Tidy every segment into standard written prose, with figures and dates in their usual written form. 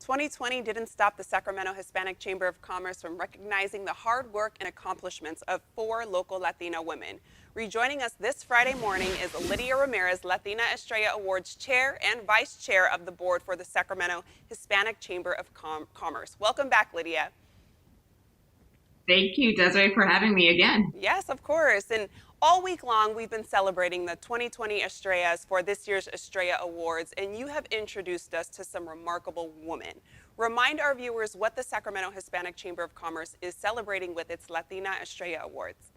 2020 didn't stop the Sacramento Hispanic Chamber of Commerce from recognizing the hard work and accomplishments of 4 local Latina women. Rejoining us this Friday morning is Lydia Ramirez, Latina Estrella Awards Chair and Vice Chair of the Board for the Sacramento Hispanic Chamber of Commerce. Welcome back, Lydia. Thank you, Desiree, for having me again. Yes, of course. And all week long, we've been celebrating the 2020 Estrellas for this year's Estrella Awards, and you have introduced us to some remarkable women. Remind our viewers what the Sacramento Hispanic Chamber of Commerce is celebrating with its Latina Estrella Awards.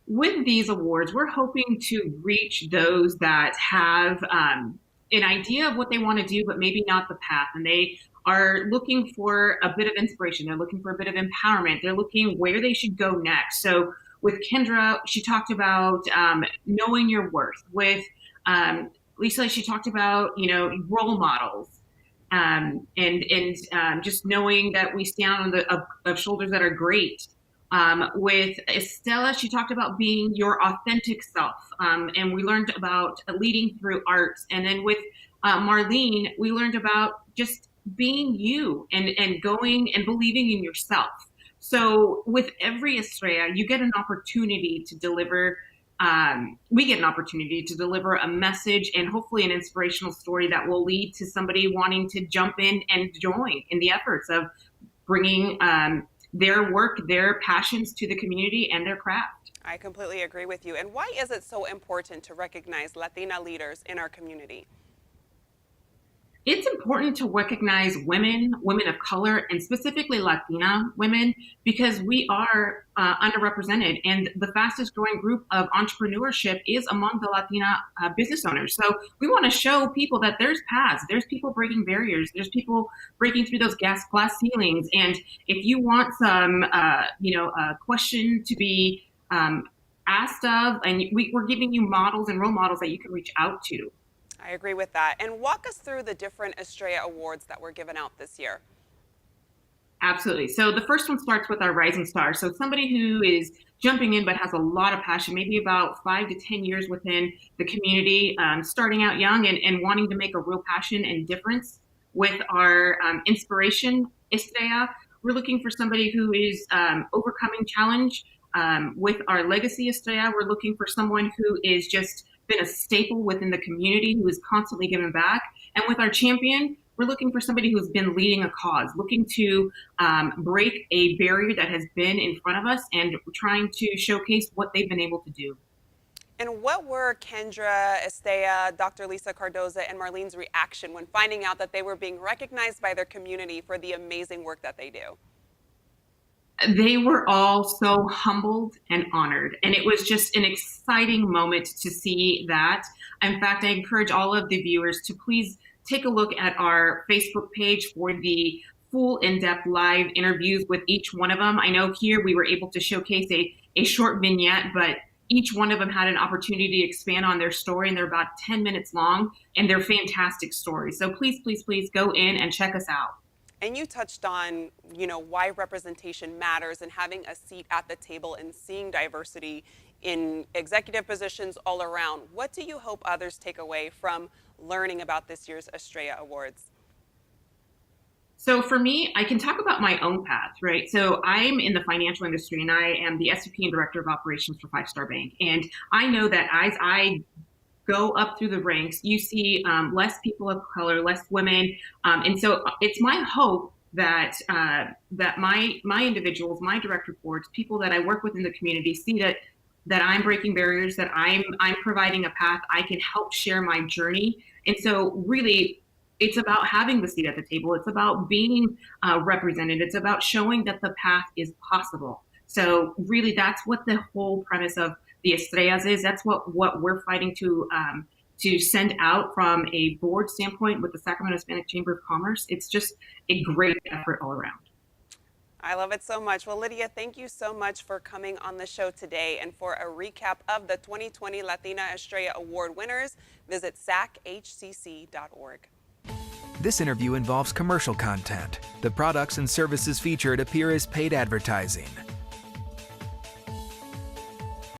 With these awards, we're hoping to reach those that have an idea of what they want to do, but maybe not the path. And they are looking for a bit of inspiration. They're looking for a bit of empowerment. They're looking where they should go next. So with Kendra, she talked about knowing your worth. With Lisa, she talked about, role models and just knowing that we stand on of shoulders that are great. With Estella, she talked about being your authentic self, and we learned about leading through arts. And then with Marlene, we learned about just being you and going and believing in yourself. So with every Estrella, you get an opportunity to deliver, we get an opportunity to deliver a message and hopefully an inspirational story that will lead to somebody wanting to jump in and join in the efforts of bringing their work, their passions to the community and their craft. I completely agree with you. And why is it so important to recognize Latina leaders in our community? It's important to recognize women of color, and specifically Latina women, because we are underrepresented, and the fastest growing group of entrepreneurship is among the Latina business owners. So we want to show people that there's paths, there's people breaking barriers, there's people breaking through those glass ceilings. And if you want some, a question to be asked of, and we're giving you models and role models that you can reach out to. I agree with that. And walk us through the different Estrella Awards that were given out this year. Absolutely. So the first one starts with our Rising Star. So somebody who is jumping in but has a lot of passion, maybe about 5 to 10 years within the community, starting out young and wanting to make a real passion and difference. With our Inspiration Estrella, we're looking for somebody who is overcoming challenge. With our Legacy Estrella, we're looking for someone who is just been a staple within the community, who is constantly giving back. And with our Champion, we're looking for somebody who's been leading a cause, looking to break a barrier that has been in front of us and trying to showcase what they've been able to do. And what were Kendra, Estella, Dr. Lisa Cardoza, and Marlene's reaction when finding out that they were being recognized by their community for the amazing work that they do? They were all so humbled and honored, and it was just an exciting moment to see that. In fact, I encourage all of the viewers to please take a look at our Facebook page for the full in-depth live interviews with each one of them. I know here we were able to showcase a short vignette, but each one of them had an opportunity to expand on their story, and they're about 10 minutes long, and they're fantastic stories. So please, please, please go in and check us out. And you touched on, why representation matters and having a seat at the table and seeing diversity in executive positions all around. What do you hope others take away from learning about this year's Estrella Awards? So for me, I can talk about my own path, right? So I'm in the financial industry, and I am the SVP and Director of Operations for Five Star Bank. And I know that as I go up through the ranks, you see less people of color, less women. And so it's my hope that that my individuals, my direct reports, people that I work with in the community see that I'm breaking barriers, that I'm providing a path, I can help share my journey. And so really, it's about having the seat at the table. It's about being represented. It's about showing that the path is possible. So really, that's what the whole premise of the Estrellas is. That's what we're fighting to send out from a board standpoint with the Sacramento Hispanic Chamber of Commerce. It's just a great effort all around. I love it so much. Well, Lydia, thank you so much for coming on the show today. And for a recap of the 2020 Latina Estrella Award winners, visit sachcc.org. This interview involves commercial content. The products and services featured appear as paid advertising.